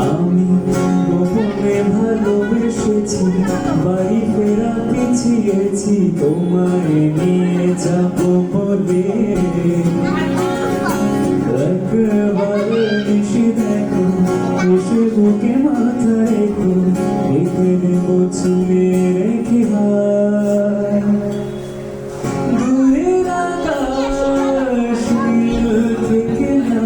আমি গোপনে ভালোবেসেছি, বাড়ি ফেরা পিছিয়েছি তোমায় নিয়ে যাবো বলে। একবার এসে দেখো, এসে বুকে মাথা রেখো, রেখে দেবো চুলে রেখে হাত। দূরের আকাশ নীল থেকে না